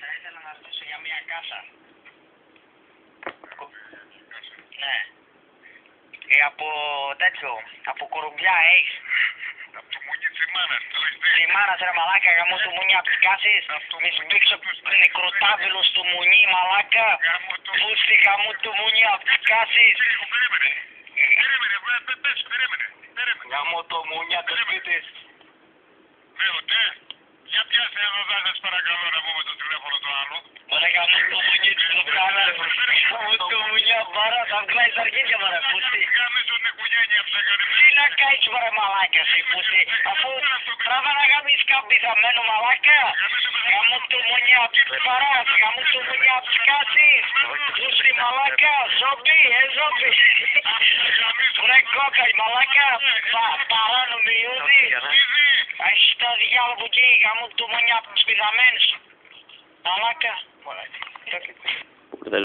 Θα ήθελα να ρωτήσω για μια κάσα. Ναι. Από τέτοιο, από κορουμπιά έχεις. Από το μουνί της μάνας, το έχεις δει. Τη μάνα ρε μαλάκα, γαμώ του μουνί απ' τις κάσεις. Μη σπίξω νεκροτάβιλος του μουνί μαλάκα. Πούστη γαμώ του μουνί απ' τις κάσεις. Περίμενε, περίμενε. Γαμώ το μουνί απ' το σπίτι. Ναι, ναι. Για πιάσε εδώ σας παρακαλώ να πούμε το τηλέφωνο το άλλο. Μωρέ γαμώ το μουνί του Λουκάνα. Γαμώ το μουνί απ' παρά, θα βγάλεις αρχίδια μωρέ πούστη. Γάμισον οικογένεια ψέκανε. Τι να κάνεις μωρέ μαλάκα εσύ πούστη. Αφού τράβα να γαμίσεις καμπιθαμένο μαλάκα. Γαμώ το μουνί απ' τις παράς. Γαμώ το μουνί απ' τις κάσεις. Πούστη μαλάκα. Ζόμπι, ζόμπι. Βρε κόκα η μαλάκα. Παράνομη Ιούδη. Έχεις το διάλογο από εκεί. Γαμώ το μουνί απ' τις πηδαμένες. Μαλάκα.